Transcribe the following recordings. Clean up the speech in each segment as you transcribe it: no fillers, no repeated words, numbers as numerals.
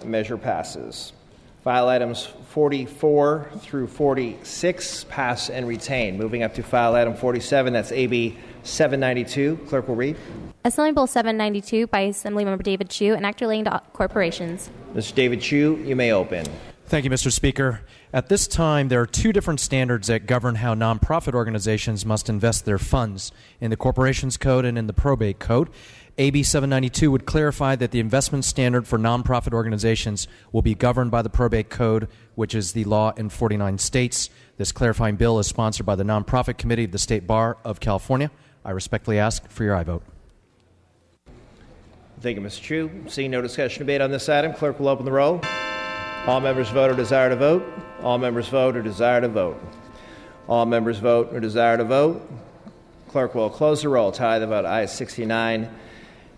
Measure passes. File items 44 through 46 pass and retain. Moving up to file item 47, that's AB 792. Clerk will read. Assembly Bill 792 by Assemblymember David Chu, an act relating to corporations. Mr. David Chu, you may open. Thank you, Mr. Speaker. At this time, there are two different standards that govern how nonprofit organizations must invest their funds, in the Corporations Code and in the Probate Code. AB 792 would clarify that the investment standard for nonprofit organizations will be governed by the Probate Code, which is the law in 49 states. This clarifying bill is sponsored by the Nonprofit Committee of the State Bar of California. I respectfully ask for your aye vote. Thank you, Mr. Chu. Seeing no discussion or debate on this item, clerk will open the roll. All members vote or desire to vote. All members vote or desire to vote. All members vote or desire to vote. Clerk will close the roll. Tally the vote. Ayes 69,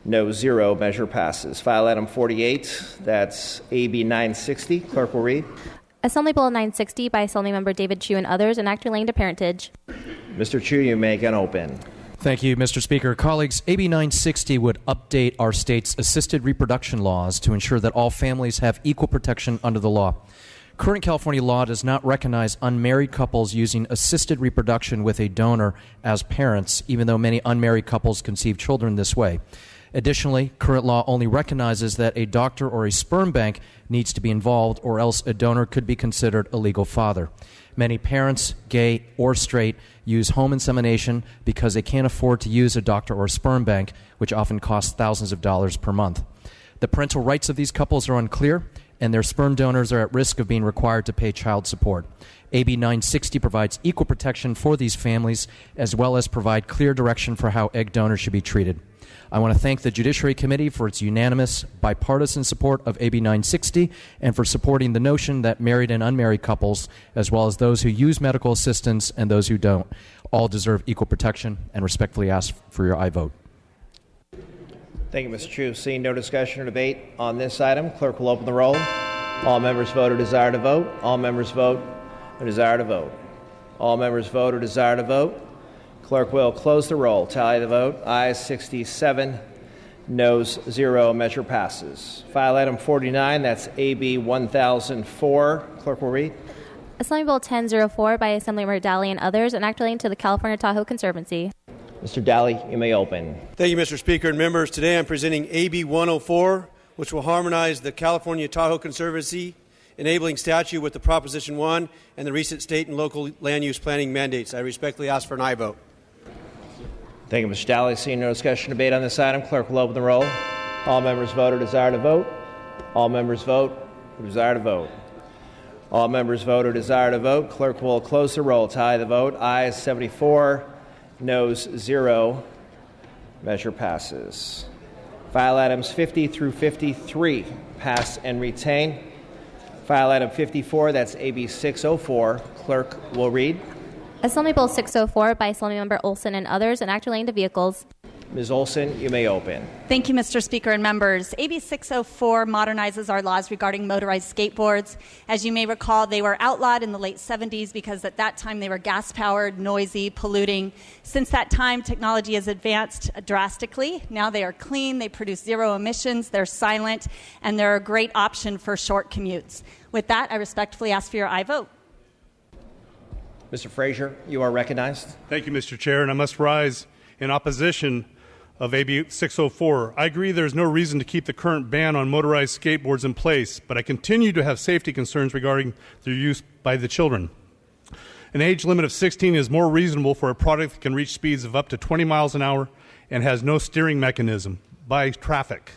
no 0. Measure passes. File item 48. That's AB 960. Clerk will read. Assembly Bill 960 by Assemblymember David Chu and others, an act relating to parentage. Mr. Chu, you may again open. Thank you, Mr. Speaker. Colleagues, AB 960 would update our state's assisted reproduction laws to ensure that all families have equal protection under the law. Current California law does not recognize unmarried couples using assisted reproduction with a donor as parents, even though many unmarried couples conceive children this way. Additionally, current law only recognizes that a doctor or a sperm bank needs to be involved, or else a donor could be considered a legal father. Many parents, gay or straight, use home insemination because they can't afford to use a doctor or a sperm bank, which often costs thousands of dollars per month. The parental rights of these couples are unclear, and their sperm donors are at risk of being required to pay child support. AB 960 provides equal protection for these families, as well as provide clear direction for how egg donors should be treated. I want to thank the Judiciary Committee for its unanimous bipartisan support of AB 960 and for supporting the notion that married and unmarried couples, as well as those who use medical assistance and those who don't, all deserve equal protection, and respectfully ask for your aye vote. Thank you, Mr. Chu. Seeing no discussion or debate on this item, clerk will open the roll. All members vote or desire to vote. All members vote or desire to vote. All members vote or desire to vote. Clerk will close the roll. Tally the vote. Ayes 67, noes 0. Measure passes. File item 49, that's AB 1004. Clerk will read. Assembly Bill 1004 by Assemblymember Daly and others, an act relating to the California Tahoe Conservancy. Mr. Daly, you may open. Thank you, Mr. Speaker and members. Today I'm presenting AB 104, which will harmonize the California Tahoe Conservancy enabling statute with the Proposition 1 and the recent state and local land use planning mandates. I respectfully ask for an aye vote. Thank you, Mr. Daly. Seeing no discussion or debate on this item, clerk will open the roll. All members vote or desire to vote. All members vote or desire to vote. All members vote or desire to vote. Clerk will close the roll. Tally the vote. Ayes 74, noes 0. Measure passes. File items 50 through 53 pass and retain. File item 54, that's AB 604. Clerk will read. Assembly Bill 604 by Assemblymember Olson and others, an act relating to vehicles. Ms. Olson, you may open. Thank you, Mr. Speaker and members. AB 604 modernizes our laws regarding motorized skateboards. As you may recall, they were outlawed in the late 70s because at that time they were gas-powered, noisy, polluting. Since that time, technology has advanced drastically. Now they are clean, they produce zero emissions, they're silent, and they're a great option for short commutes. With that, I respectfully ask for your aye vote. Mr. Frazier, you are recognized. Thank you, Mr. Chair, and I must rise in opposition of AB 604. I agree there is no reason to keep the current ban on motorized skateboards in place, but I continue to have safety concerns regarding their use by the children. An age limit of 16 is more reasonable for a product that can reach speeds of up to 20 miles an hour and has no steering mechanism by traffic.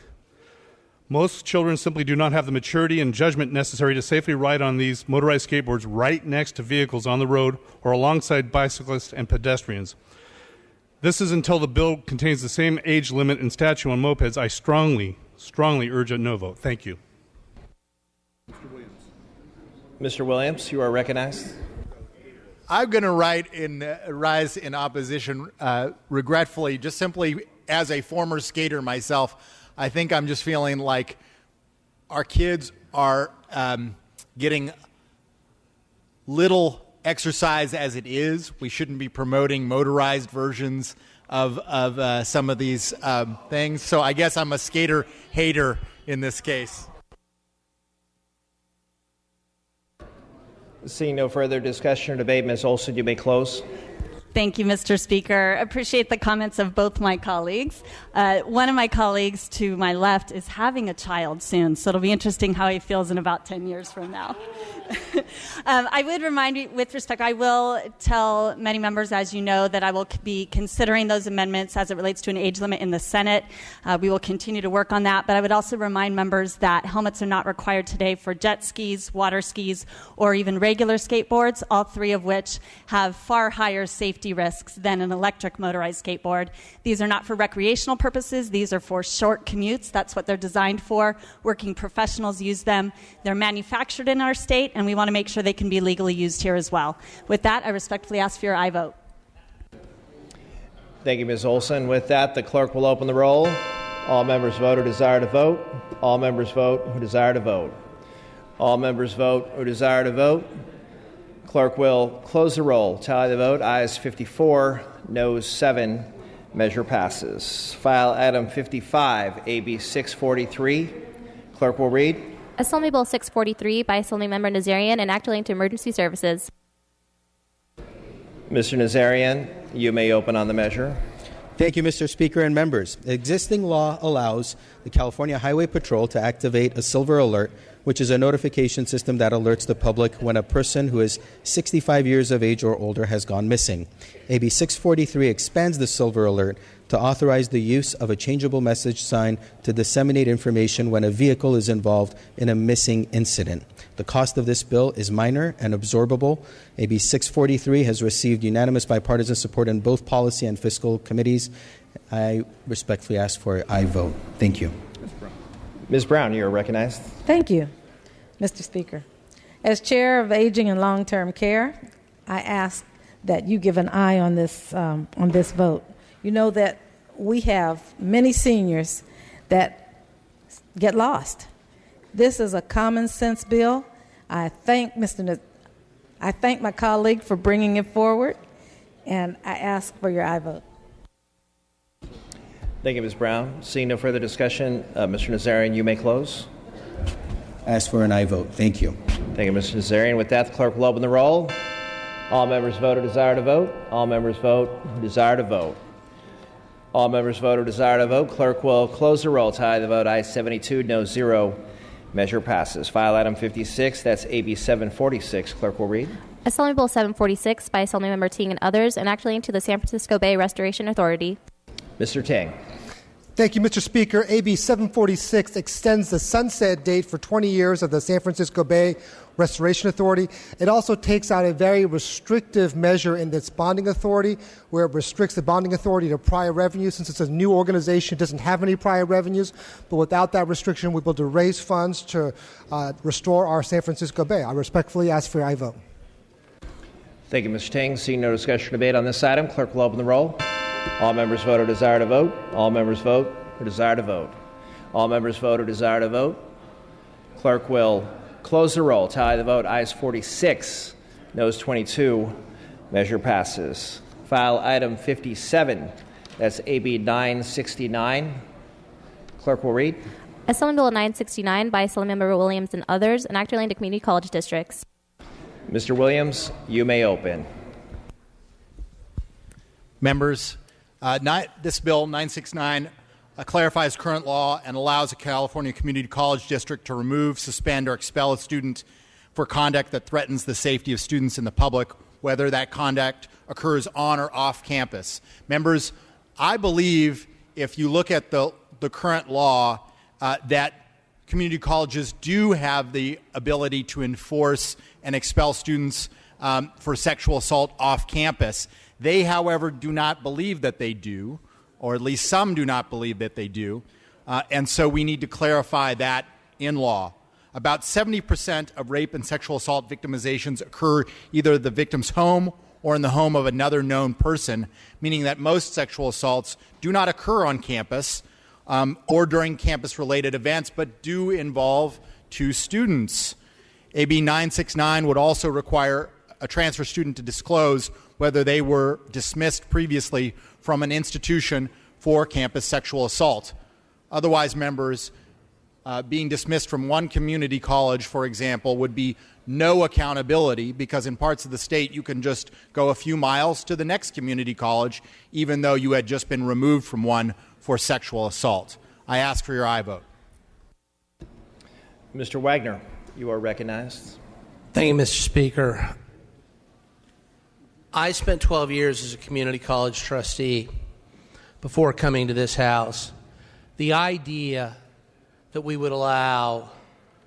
Most children simply do not have the maturity and judgment necessary to safely ride on these motorized skateboards right next to vehicles on the road or alongside bicyclists and pedestrians. This is until the bill contains the same age limit and statute on mopeds. I strongly urge a no vote. Thank you. Mr. Williams, you are recognized. I'm going to rise in opposition, regretfully, just simply as a former skater myself. I think I'm just feeling like our kids are getting little exercise as it is. We shouldn't be promoting motorized versions of some of these things. So I guess I'm a skater hater in this case. Seeing no further discussion or debate, Ms. Olson, you may close. Thank you, Mr. Speaker. Appreciate the comments of both my colleagues. One of my colleagues to my left is having a child soon, so it'll be interesting how he feels in about 10 years from now. I would remind you, with respect, I will tell many members, as you know, that I will be considering those amendments as it relates to an age limit in the Senate. We will continue to work on that, but I would also remind members that helmets are not required today for jet skis, water skis, or even regular skateboards, all three of which have far higher safety risks than an electric motorized skateboard. These are not for recreational purposes. These are for short commutes. That's what they're designed for. Working professionals use them. They're manufactured in our state, and we want to make sure they can be legally used here as well. With that, I respectfully ask for your aye vote. Thank you, Ms. Olson. With that, the clerk will open the roll. All members vote who desire to vote. All members vote who desire to vote. All members vote who desire to vote. Clerk will close the roll. Tally the vote. Ayes 54, noes 7. Measure passes. File item 55, AB 643. Clerk will read. Assembly Bill 643 by Assemblymember Nazarian and act relating to emergency services. Mr. Nazarian, you may open on the measure. Thank you, Mr. Speaker and members. Existing law allows the California Highway Patrol to activate a Silver Alert, which is a notification system that alerts the public when a person who is 65 years of age or older has gone missing. AB 643 expands the Silver Alert to authorize the use of a changeable message sign to disseminate information when a vehicle is involved in a missing incident. The cost of this bill is minor and absorbable. AB 643 has received unanimous bipartisan support in both policy and fiscal committees. I respectfully ask for an aye vote. Thank you. Ms. Brown, you are recognized. Thank you, Mr. Speaker. As Chair of Aging and Long-Term Care, I ask that you give an aye on this vote. You know that we have many seniors that get lost. This is a common sense bill. I thank my colleague for bringing it forward, and I ask for your aye vote. Thank you, Ms. Brown. Seeing no further discussion, Mr. Nazarian, you may close. Ask for an aye vote. Thank you. Thank you, Mr. Nazarian. With that, the clerk will open the roll. All members vote who desire to vote. All members vote who desire to vote. All members vote who desire to vote. Clerk will close the roll. Tally the vote. Ayes 72, no 0. Measure passes. File item 56. That's AB 746. Clerk will read. Assembly Bill 746 by Assemblymember Ting and others and act relating to the San Francisco Bay Restoration Authority. Mr. Ting. Thank you, Mr. Speaker. AB 746 extends the sunset date for 20 years of the San Francisco Bay Restoration Authority. It also takes out a very restrictive measure in its bonding authority, where it restricts the bonding authority to prior revenues. Since it's a new organization, it doesn't have any prior revenues. But without that restriction, we'll be able to raise funds to restore our San Francisco Bay. I respectfully ask for your aye vote. Thank you, Mr. Ting. Seeing no discussion or debate on this item, clerk will open the roll. All members vote who desire to vote. All members vote who desire to vote. All members vote who desire to vote. Clerk will close the roll. Tally the vote. Ayes 46, noes 22. Measure passes. File item 57. That's AB 969. Clerk will read. Assembly Bill 969 by Assemblymember Williams and others and act relating to community college districts. Mr. Williams, you may open. Members, this bill, 969, clarifies current law and allows a California community college district to remove, suspend, or expel a student for conduct that threatens the safety of students in the public, whether that conduct occurs on or off campus. Members, I believe if you look at the current law, that community colleges do have the ability to enforce and expel students for sexual assault off campus. They, however, do not believe that they do, or at least some do not believe that they do, and so we need to clarify that in law. About 70% of rape and sexual assault victimizations occur either at the victim's home or in the home of another known person, meaning that most sexual assaults do not occur on campus or during campus-related events, but do involve two students. AB 969 would also require a transfer student to disclose whether they were dismissed previously from an institution for campus sexual assault. Otherwise, members, being dismissed from one community college, for example, would be no accountability, because in parts of the state you can just go a few miles to the next community college even though you had just been removed from one for sexual assault. I ask for your aye vote. Mr. Wagner, you are recognized. Thank you, Mr. Speaker. I spent 12 years as a community college trustee before coming to this House. The idea that we would allow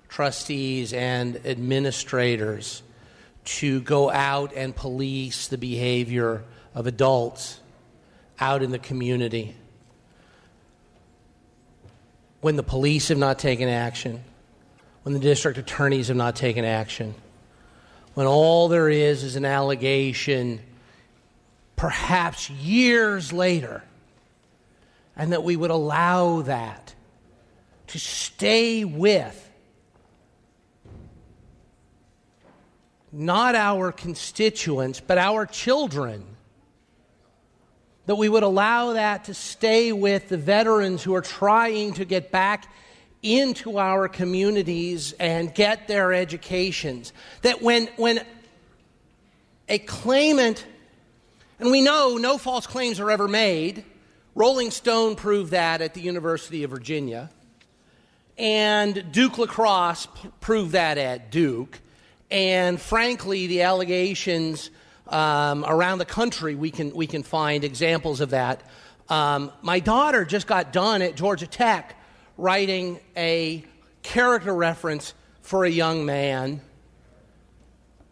trustees and administrators to go out and police the behavior of adults out in the community when the police have not taken action, when the district attorneys have not taken action, when all there is an allegation perhaps years later, and that we would allow that to stay with not our constituents, but our children, that we would allow that to stay with the veterans who are trying to get back into our communities and get their educations. That when a claimant, and we know no false claims are ever made, Rolling Stone proved that at the University of Virginia, and Duke Lacrosse proved that at Duke, and frankly the allegations around the country, we can find examples of that. My daughter just got done at Georgia Tech writing a character reference for a young man,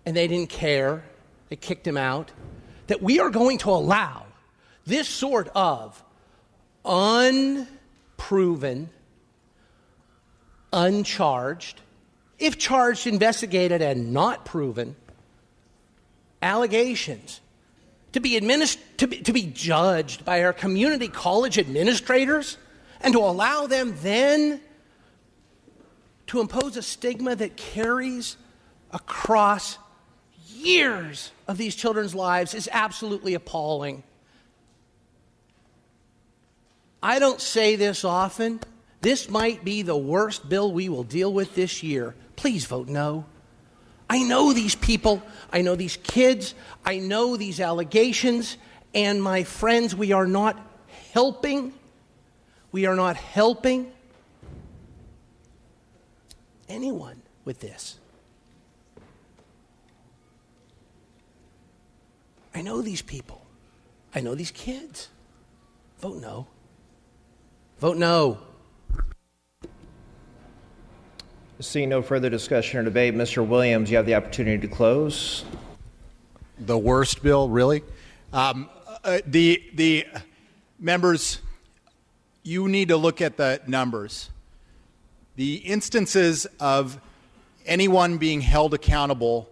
and they didn't care. They kicked him out. That we are going to allow this sort of unproven, uncharged, if charged, investigated, and not proven, allegations to be judged by our community college administrators, and to allow them then to impose a stigma that carries across years of these children's lives is absolutely appalling. I don't say this often. This might be the worst bill we will deal with this year. Please vote no. I know these people. I know these kids. I know these allegations. And my friends, we are not helping. We are not helping anyone with this. I know these people. I know these kids. Vote no. Vote no. Seeing no further discussion or debate, Mr. Williams, you have the opportunity to close. The worst bill, really? The members, you need to look at the numbers. The instances of anyone being held accountable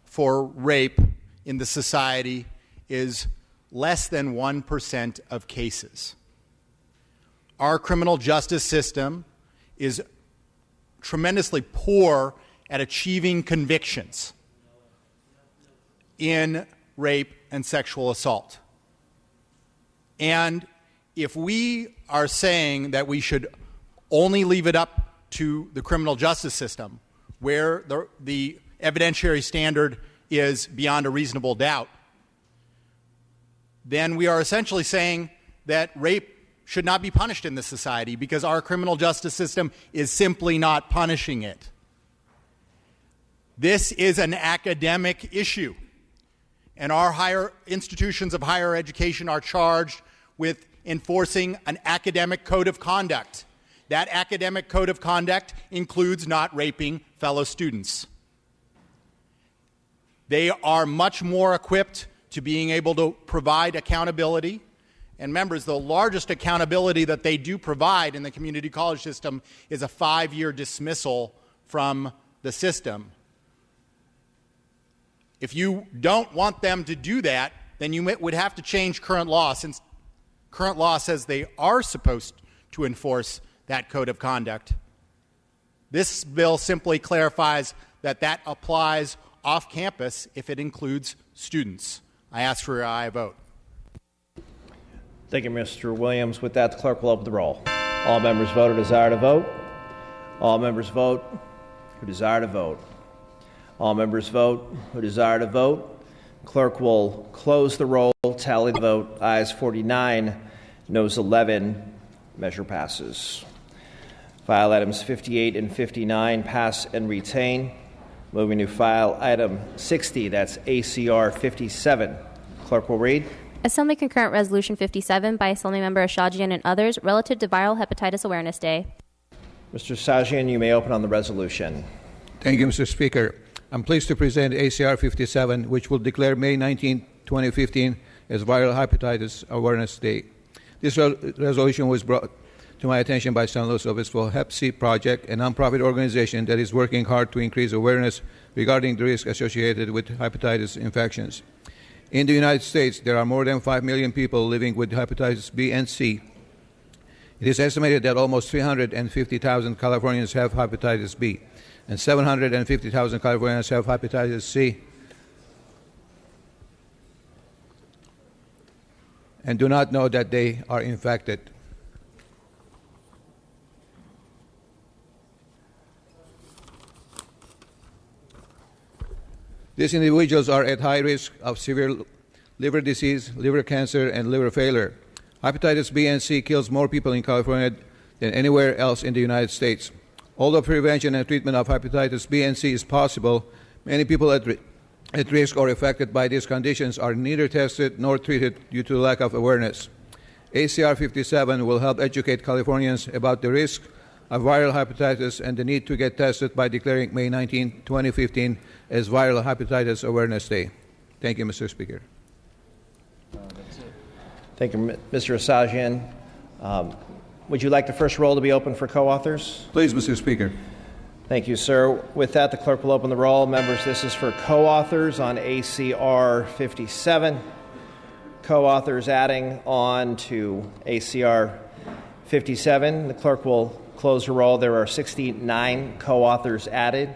for rape in the society is less than 1% of cases. Our criminal justice system is tremendously poor at achieving convictions in rape and sexual assault. And if we are saying that we should only leave it up to the criminal justice system, where the evidentiary standard is beyond a reasonable doubt, then we are essentially saying that rape should not be punished in this society because our criminal justice system is simply not punishing it. This is an academic issue, and our higher institutions of higher education are charged with enforcing an academic code of conduct. That academic code of conduct includes not raping fellow students. They are much more equipped to being able to provide accountability. And members, the largest accountability that they do provide in the community college system is a 5-year dismissal from the system. If you don't want them to do that, then you would have to change current law, since current law says they are supposed to enforce that code of conduct. This bill simply clarifies that that applies off campus if it includes students. I ask for your aye vote. Thank you, Mr. Williams. With that, the clerk will open the roll. All members voted desire to vote. All members vote who desire to vote. All members vote who desire to vote. Clerk will close the roll, tally the vote. Ayes 49, noes 11. Measure passes. File items 58 and 59 pass and retain. Moving to file item 60, that's ACR 57. Clerk will read. Assembly Concurrent Resolution 57 by Assemblymember Ashajian and others relative to Viral Hepatitis Awareness Day. Mr. Sajian, you may open on the resolution. Thank you, Mr. Speaker. I'm pleased to present ACR 57, which will declare May 19, 2015 as Viral Hepatitis Awareness Day. This resolution was brought to my attention by St. Louis Obispo Hep C Project, a nonprofit organization that is working hard to increase awareness regarding the risk associated with hepatitis infections. In the United States, there are more than 5 million people living with hepatitis B and C. It is estimated that almost 350,000 Californians have hepatitis B, and 750,000 Californians have hepatitis C and do not know that they are infected. These individuals are at high risk of severe liver disease, liver cancer, and liver failure. Hepatitis B and C kills more people in California than anywhere else in the United States. Although prevention and treatment of hepatitis B and C is possible, many people at risk or affected by these conditions are neither tested nor treated due to lack of awareness. ACR 57 will help educate Californians about the risk of viral hepatitis and the need to get tested by declaring May 19, 2015 as Viral Hepatitis Awareness Day. Thank you, Mr. Speaker. Thank you, Mr. Asajian. Would you like the first roll to be open for co-authors? Please, Mr. Speaker. Thank you, sir. With that, the clerk will open the roll. Members, this is for co-authors on ACR 57. Co-authors adding on to ACR 57. The clerk will close the roll. There are 69 co-authors added.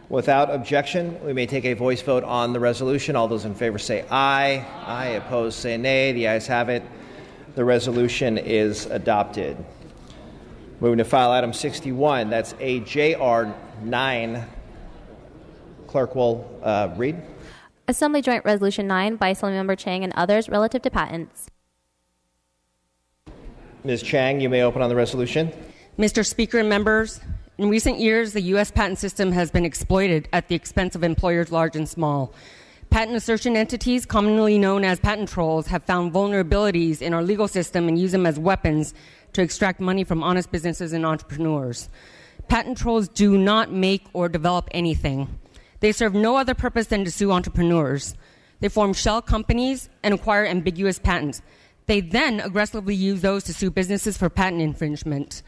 Without objection, we may take a voice vote on the resolution. All those in favor say aye. Aye. Opposed say nay. The ayes have it. The resolution is adopted. Moving to file item 61, that's AJR 9. Clerk will read. Assembly Joint Resolution 9 by Assemblymember Chang and others relative to patents. Ms. Chang, you may open on the resolution. Mr. Speaker and members, in recent years, the U.S. patent system has been exploited at the expense of employers large and small. Patent assertion entities, commonly known as patent trolls, have found vulnerabilities in our legal system and use them as weapons to extract money from honest businesses and entrepreneurs. Patent trolls do not make or develop anything. They serve no other purpose than to sue entrepreneurs. They form shell companies and acquire ambiguous patents. They then aggressively use those to sue businesses for patent infringement.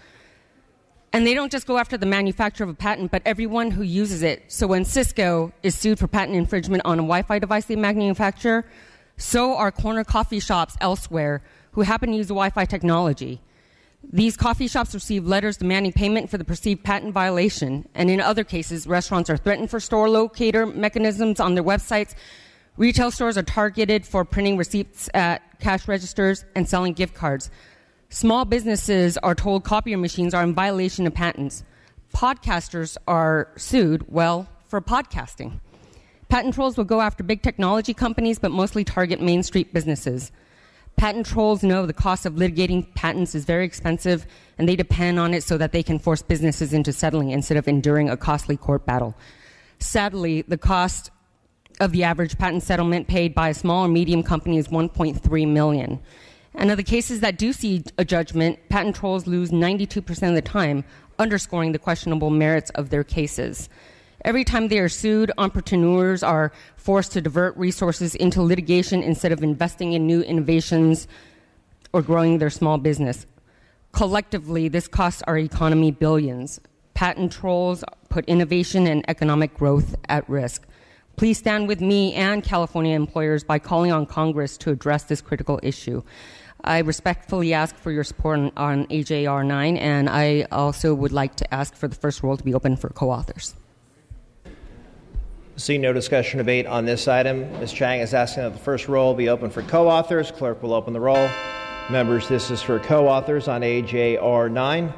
And they don't just go after the manufacturer of a patent, but everyone who uses it. So when Cisco is sued for patent infringement on a Wi-Fi device they manufacture, so are corner coffee shops elsewhere who happen to use the Wi-Fi technology. These coffee shops receive letters demanding payment for the perceived patent violation, and in other cases, restaurants are threatened for store locator mechanisms on their websites. Retail stores are targeted for printing receipts at cash registers and selling gift cards. Small businesses are told copier machines are in violation of patents. Podcasters are sued, for podcasting. Patent trolls will go after big technology companies, but mostly target Main Street businesses. Patent trolls know the cost of litigating patents is very expensive, and they depend on it so that they can force businesses into settling instead of enduring a costly court battle. Sadly, the cost of the average patent settlement paid by a small or medium company is $1.3 million. And of the cases that do see a judgment, patent trolls lose 92% of the time, underscoring the questionable merits of their cases. Every time they are sued, entrepreneurs are forced to divert resources into litigation instead of investing in new innovations or growing their small business. Collectively, this costs our economy billions. Patent trolls put innovation and economic growth at risk. Please stand with me and California employers by calling on Congress to address this critical issue. I respectfully ask for your support on AJR 9, and I also would like to ask for the first roll to be open for co-authors. Seeing no discussion or debate on this item, Ms. Chang is asking that the first roll be open for co-authors. Clerk will open the roll. Members, this is for co-authors on AJR 9.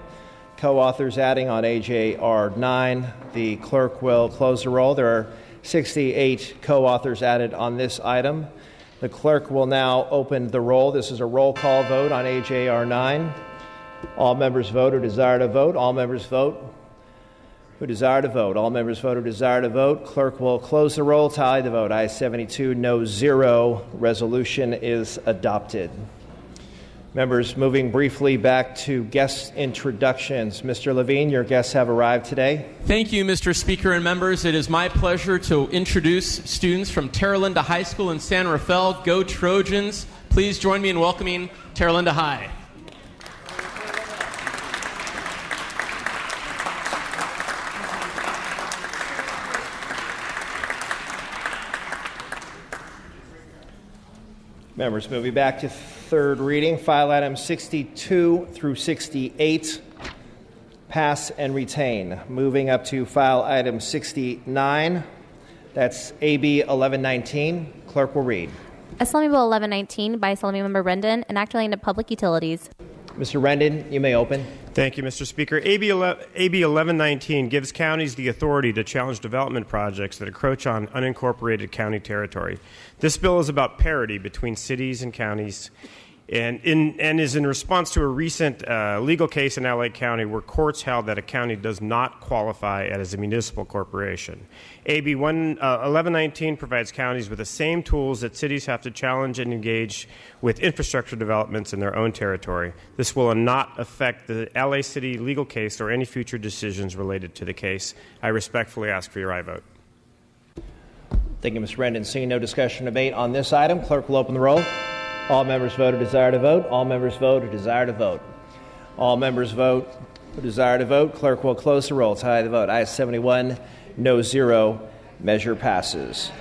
co-authors adding on AJR 9. The clerk will close the roll. There are 68 co-authors added on this item. The clerk will now open the roll. This is a roll call vote on AJR 9. All members vote who desire to vote. All members vote who desire to vote. All members vote who desire to vote. Clerk will close the roll, tally the vote. Ayes 72, no 0. Resolution is adopted. Members, moving briefly back to guest introductions. Mr. Levine, your guests have arrived today. Thank you, Mr. Speaker and members. It is my pleasure to introduce students from Terra Linda High School in San Rafael. Go Trojans. Please join me in welcoming Terra Linda High. Members, moving back to third reading, file items 62 through 68, pass and retain. Moving up to file item 69, that's AB 1119. Clerk will read. Assembly Bill 1119 by Assembly Member Rendon, an act relating to public utilities. Mr. Rendon, you may open. Thank you, Mr. Speaker. AB 1119 gives counties the authority to challenge development projects that encroach on unincorporated county territory. This bill is about parity between cities and counties and is in response to a recent legal case in LA County where courts held that a county does not qualify as a municipal corporation. AB 1119 provides counties with the same tools that cities have to challenge and engage with infrastructure developments in their own territory. This will not affect the LA City legal case or any future decisions related to the case. I respectfully ask for your aye vote. Thank you, Mr. Rendon. Seeing no discussion or debate on this item, clerk will open the roll. All members vote who desire to vote. All members vote who desire to vote. All members vote who desire to vote. Clerk will close the roll. Tally the vote. Ayes 71, no 0. Measure passes.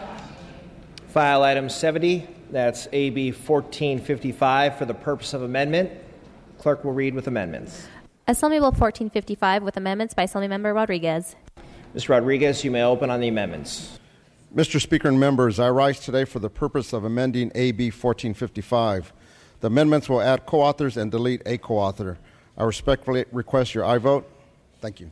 File item 70. That's AB 1455 for the purpose of amendment. Clerk will read with amendments. Assembly Bill 1455 with amendments by Assembly Member Rodriguez. Mr. Rodriguez, you may open on the amendments. Mr. Speaker and members, I rise today for the purpose of amending AB 1455. The amendments will add co-authors and delete a co-author. I respectfully request your aye vote. Thank you.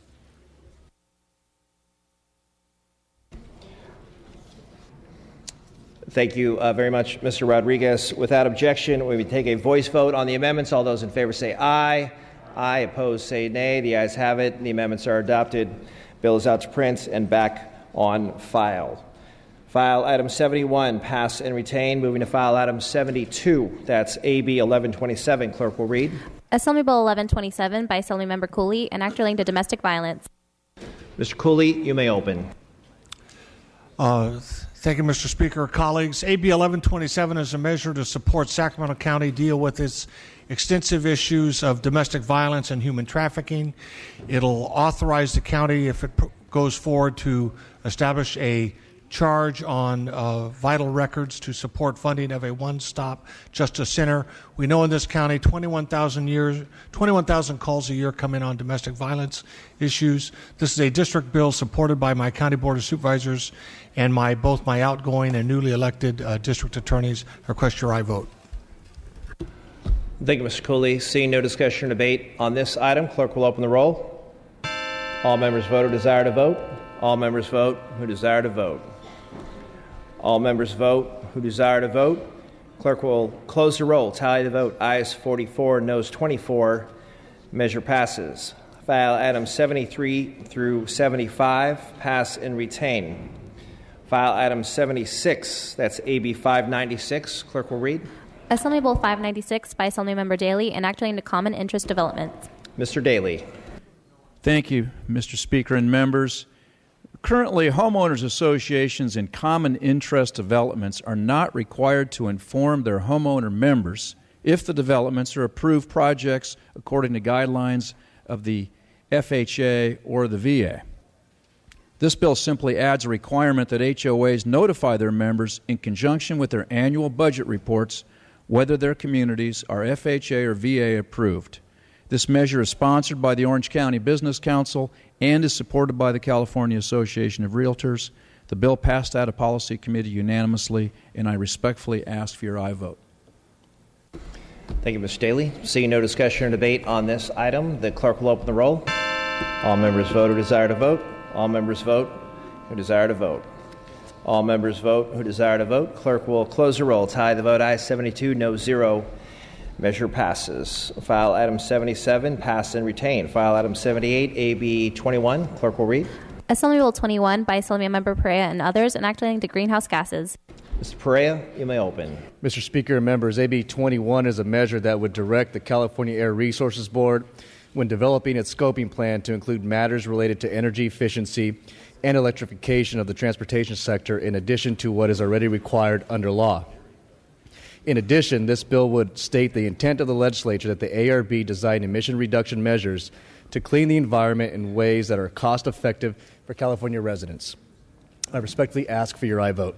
Thank you very much, Mr. Rodriguez. Without objection, we will take a voice vote on the amendments. All those in favor say aye. Aye. Opposed say nay. The ayes have it. The amendments are adopted. Bill is out to print and back on file. File item 71, pass and retain. Moving to file item 72, that's AB 1127. Clerk will read. Assembly Bill 1127 by Assembly Member Cooley, an act relating to domestic violence. Mr. Cooley, you may open. Thank you, Mr. Speaker. Colleagues, AB 1127 is a measure to support Sacramento County deal with its extensive issues of domestic violence and human trafficking. It'll authorize the county, if it goes forward, to establish a charge on vital records to support funding of a one-stop justice center. We know in this county 21,000 calls a year come in on domestic violence issues. This is a district bill supported by my County Board of Supervisors and both my outgoing and newly elected district attorneys. I request your aye vote. Thank you, Mr. Cooley. Seeing no discussion or debate on this item, clerk will open the roll. All members vote who desire to vote. All members vote who desire to vote. All members vote who desire to vote. Clerk will close the roll. Tally the vote. Ayes 44, noes 24. Measure passes. File items 73 through 75, pass and retain. File item 76, that's AB 596. Clerk will read. Assembly Bill 596 by Assembly Member Daley, an act relating to common interest developments. Mr. Daley. Thank you, Mr. Speaker and members. Currently, homeowners associations and common interest developments are not required to inform their homeowner members if the developments are approved projects according to guidelines of the FHA or the VA. This bill simply adds a requirement that HOAs notify their members in conjunction with their annual budget reports whether their communities are FHA or VA approved. This measure is sponsored by the Orange County Business Council and is supported by the California Association of Realtors. The bill passed out of Policy Committee unanimously, and I respectfully ask for your aye vote. Thank you, Ms. Staley. Seeing no discussion or debate on this item, the clerk will open the roll. All members vote who desire to vote. All members vote who desire to vote. All members vote who desire to vote. Clerk will close the roll. Tie the vote. Ayes 72, no 0. Measure passes. File item 77, pass and retain. File item 78, AB 21. Clerk will read. Assembly Bill 21 by Assemblymember Perea and others enacting the greenhouse gases. Mr. Perea, you may open. Mr. Speaker and members, AB 21 is a measure that would direct the California Air Resources Board when developing its scoping plan to include matters related to energy efficiency and electrification of the transportation sector in addition to what is already required under law. In addition, this bill would state the intent of the legislature that the ARB design emission reduction measures to clean the environment in ways that are cost-effective for California residents. I respectfully ask for your aye vote.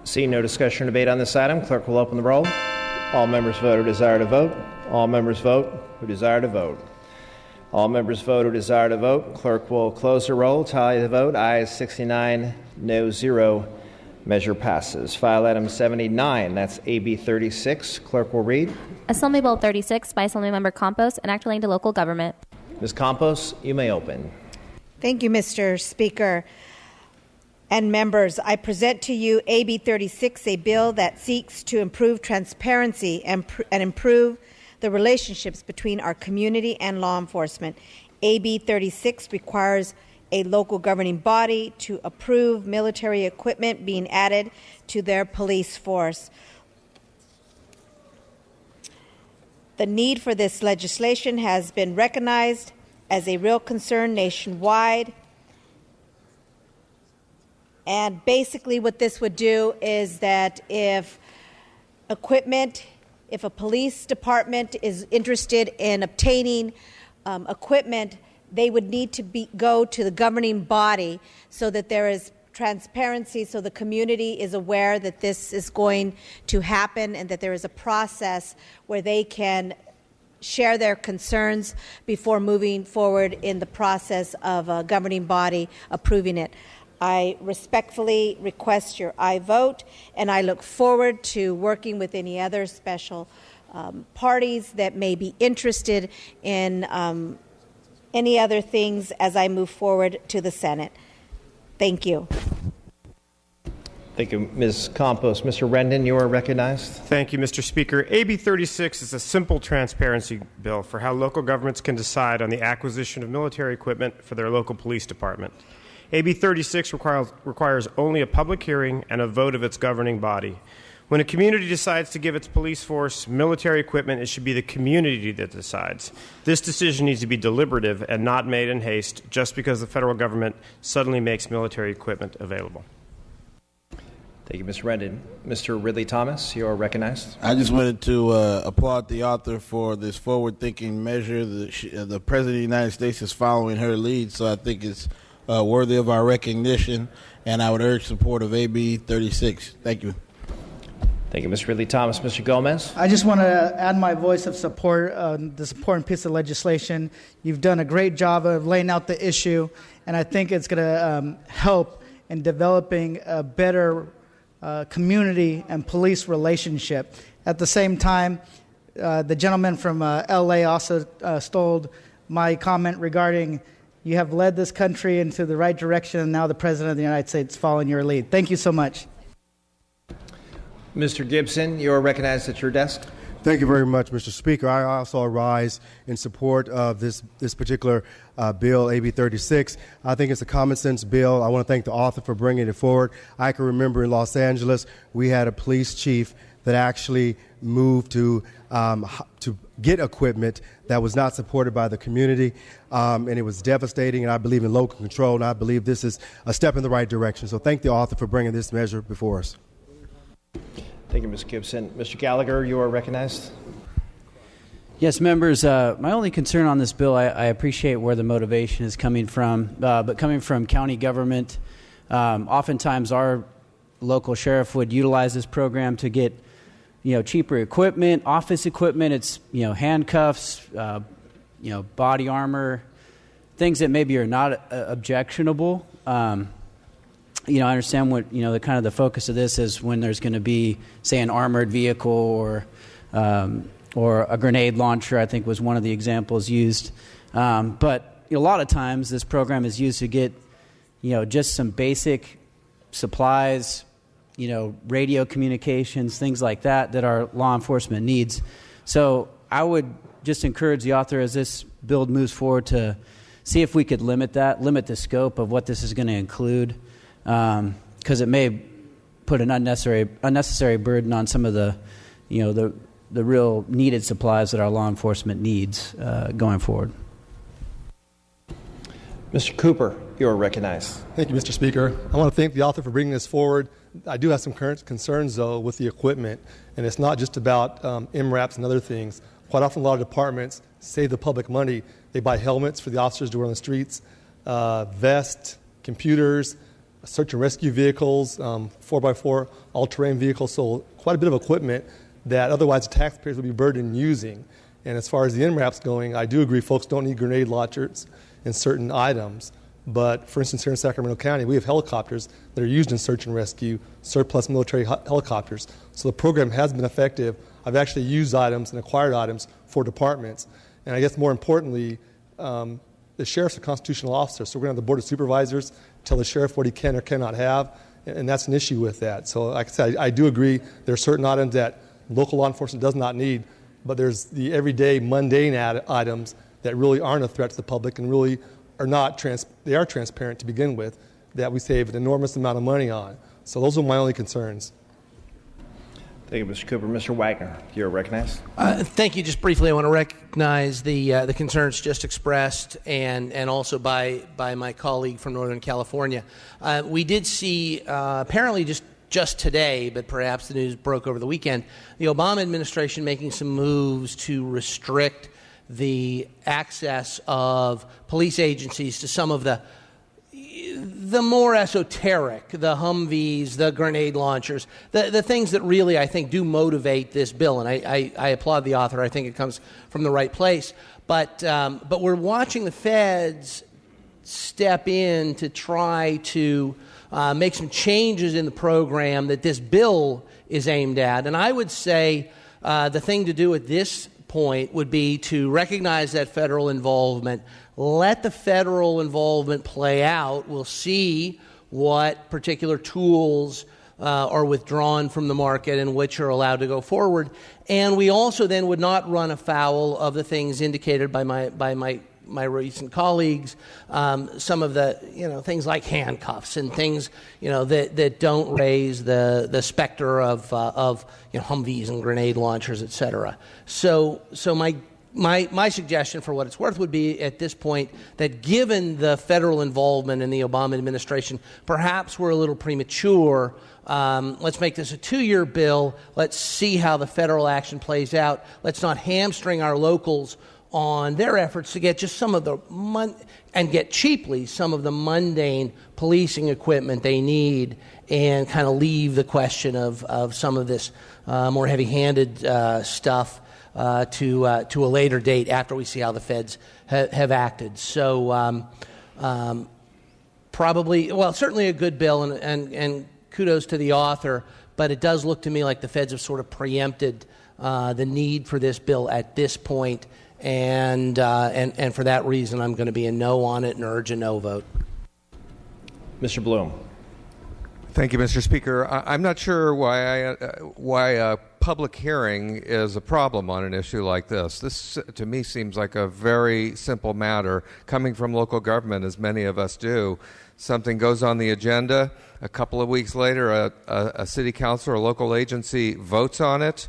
Seeing no discussion or debate on this item, clerk will open the roll. All members vote who desire to vote. All members vote who desire to vote. All members vote who desire to vote. Clerk will close the roll. Tally the vote. Ayes 69, no 0. Measure passes. File item 79, that's AB 36. Clerk will read. Assembly Bill 36 by Assemblymember Campos enacting to local government. Ms. Campos, you may open. Thank you, Mr. Speaker. And members, I present to you AB 36, a bill that seeks to improve transparency and improve the relationships between our community and law enforcement. AB 36 requires a local governing body to approve military equipment being added to their police force. The need for this legislation has been recognized as a real concern nationwide. And basically what this would do is that if a police department is interested in obtaining equipment, they would need to go to the governing body so that there is transparency, so the community is aware that this is going to happen and that there is a process where they can share their concerns before moving forward in the process of a governing body approving it. I respectfully request your aye vote, and I look forward to working with any other special parties that may be interested in any other things as I move forward to the Senate. Thank you. Thank you, Ms. Campos. Mr. Rendon, you are recognized. Thank you, Mr. Speaker. AB 36 is a simple transparency bill for how local governments can decide on the acquisition of military equipment for their local police department. AB 36 requires only a public hearing and a vote of its governing body. When a community decides to give its police force military equipment, it should be the community that decides. This decision needs to be deliberative and not made in haste just because the federal government suddenly makes military equipment available. Thank you, Mr. Rendon. Mr. Ridley Thomas, you are recognized. I just wanted to applaud the author for this forward-thinking measure. The President of the United States is following her lead, so I think it's worthy of our recognition, and I would urge support of AB 36. Thank you. Thank you, Mr. Ridley Thomas. Mr. Gomez. I just want to add my voice of support on this important piece of legislation. You've done a great job of laying out the issue, and I think it's going to help in developing a better community and police relationship. At the same time, the gentleman from L.A. also stole my comment regarding you have led this country into the right direction, and now the President of the United States is following your lead. Thank you so much. Mr. Gibson, you are recognized at your desk. Thank you very much, Mr. Speaker. I also rise in support of this particular bill, AB 36. I think it's a common sense bill. I want to thank the author for bringing it forward. I can remember in Los Angeles, we had a police chief that actually moved to get equipment that was not supported by the community, and it was devastating, and I believe in local control, and I believe this is a step in the right direction. So thank the author for bringing this measure before us. Thank you, Mr. Gibson. Mr. Gallagher, you are recognized. Yes, members, my only concern on this bill, I appreciate where the motivation is coming from, but coming from county government, oftentimes our local sheriff would utilize this program to get cheaper equipment, office equipment. It's, handcuffs, body armor, things that maybe are not objectionable. I understand what the kind of the focus of this is when there's going to be, say, an armored vehicle or a grenade launcher. I think was one of the examples used. But a lot of times this program is used to get, just some basic supplies, radio communications, things like that our law enforcement needs. So I would just encourage the author, as this bill moves forward, to see if we could limit the scope of what this is going to include, because it may put an unnecessary burden on some of the real needed supplies that our law enforcement needs going forward. Mr. Cooper, you are recognized. Thank you, Mr. Speaker. I want to thank the author for bringing this forward. I do have some current concerns, though, with the equipment, and it's not just about MRAPs and other things. Quite often, a lot of departments save the public money. They buy helmets for the officers to wear on the streets, vests, computers, search and rescue vehicles, 4x4 all-terrain vehicles, so quite a bit of equipment that otherwise the taxpayers would be burdened using. And as far as the MRAPs going, I do agree folks don't need grenade launchers in certain items. But for instance, here in Sacramento County, we have helicopters that are used in search and rescue, surplus military helicopters. So the program has been effective. I've actually used items and acquired items for departments. And I guess more importantly, the sheriff's a constitutional officer, so we're going to have the Board of Supervisors tell the sheriff what he can or cannot have, and that's an issue with that. So like I said, I do agree there are certain items that local law enforcement does not need, but there's the everyday mundane items that really aren't a threat to the public and really are not they are transparent to begin with, that we save an enormous amount of money on. So those are my only concerns. Thank you, Mr. Cooper. Mr. Wagner, you're recognized. Thank you. Just briefly, I want to recognize the concerns just expressed and also by my colleague from Northern California. We did see, apparently just today, but perhaps the news broke over the weekend, the Obama administration making some moves to restrict the access of police agencies to some of the more esoteric, the Humvees, the grenade launchers, the things that really, I think, do motivate this bill. And I applaud the author. I think it comes from the right place. But we're watching the feds step in to try to make some changes in the program that this bill is aimed at. And I would say the thing to do at this point would be to recognize that federal involvement, let the federal involvement play out. We'll see what particular tools are withdrawn from the market and which are allowed to go forward. And we also then would not run afoul of the things indicated by my recent colleagues, some of the things like handcuffs and things that don't raise the specter of Humvees and grenade launchers, et cetera. So my suggestion, for what it's worth, would be at this point that given the federal involvement in the Obama administration, perhaps we're a little premature. Let's make this a 2-year bill. Let's see how the federal action plays out. Let's not hamstring our locals on their efforts to get just some of the and get cheaply some of the mundane policing equipment they need, and kind of leave the question of some of this more heavy-handed stuff to a later date after we see how the feds have acted. So certainly a good bill, and kudos to the author, but it does look to me like the feds have sort of preempted the need for this bill at this point. And for that reason, I'm going to be a no on it and urge a no vote. Mr. Bloom. Thank you, Mr. Speaker. I'm not sure why a public hearing is a problem on an issue like this. This, to me, seems like a very simple matter. Coming from local government, as many of us do, something goes on the agenda. A couple of weeks later, a city council or local agency votes on it.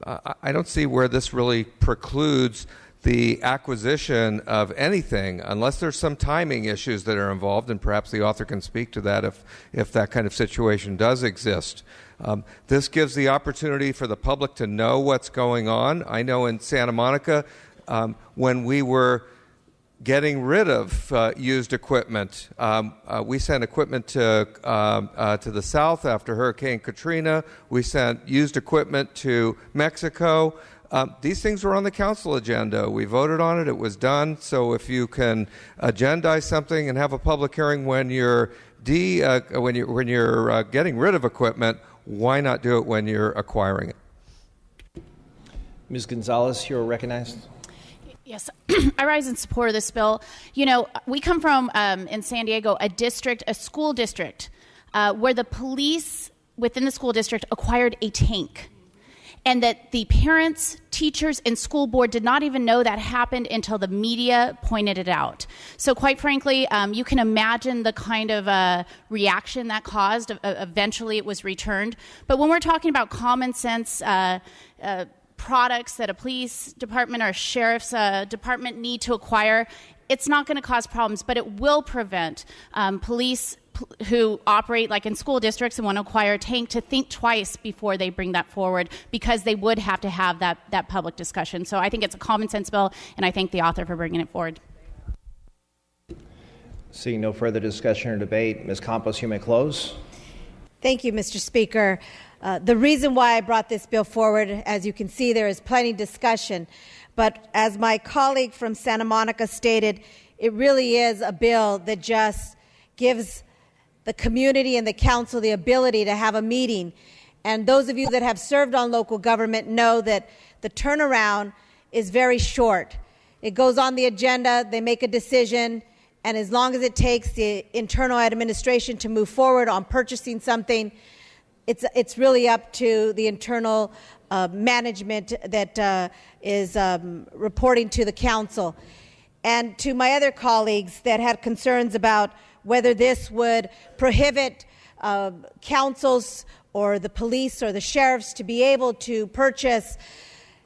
I don't see where this really precludes the acquisition of anything, unless there's some timing issues that are involved, and perhaps the author can speak to that if that kind of situation does exist. This gives the opportunity for the public to know what's going on. I know in Santa Monica, when we were getting rid of used equipment, we sent equipment to the south after Hurricane Katrina. We sent used equipment to Mexico. These things were on the council agenda. We voted on it. It was done. So if you can agendize something and have a public hearing when you're getting rid of equipment, why not do it when you're acquiring it? Ms. Gonzalez, you're recognized. Yes, I rise in support of this bill. You know, we come from, in San Diego, a school district, where the police within the school district acquired a tank. And that the parents, teachers, and school board did not even know that happened until the media pointed it out. So quite frankly, you can imagine the kind of reaction that caused. Eventually it was returned. But when we're talking about common sense products that a police department or a sheriff's department need to acquire, it's not going to cause problems, but it will prevent police who operate like in school districts and want to acquire a tank to think twice before they bring that forward, because they would have to have that public discussion. So I think it's a common sense bill, and I thank the author for bringing it forward. Seeing no further discussion or debate, Ms. Campos, you may close. Thank you, Mr. Speaker. The reason why I brought this bill forward, as you can see, there is plenty of discussion. But as my colleague from Santa Monica stated, it really is a bill that just gives the community and the council the ability to have a meeting. And those of you that have served on local government know that the turnaround is very short. It goes on the agenda, they make a decision, and as long as it takes the internal administration to move forward on purchasing something, it's really up to the internal management that is reporting to the council. And to my other colleagues that had concerns about whether this would prohibit councils or the police or the sheriffs to be able to purchase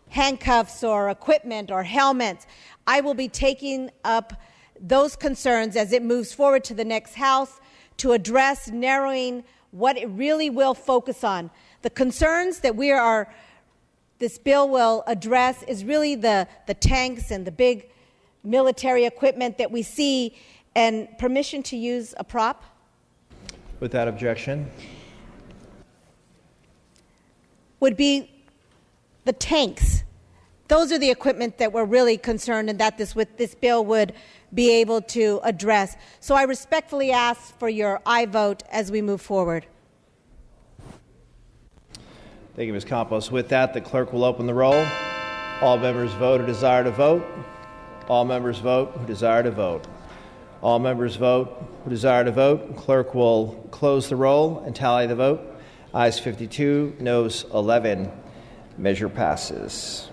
handcuffs or equipment or helmets, I will be taking up those concerns as it moves forward to the next House to address narrowing what it really will focus on. The concerns that this bill will address is really the tanks and the big military equipment that we see, and permission to use a prop. Without objection. Would be the tanks. Those are the equipment that we're really concerned and that this bill would be able to address. So I respectfully ask for your aye vote as we move forward. Thank you, Ms. Campos. With that, the clerk will open the roll. All members vote who desire to vote. All members vote who desire to vote. All members vote who desire to vote. Clerk will close the roll and tally the vote. Ayes 52, noes 11. Measure passes.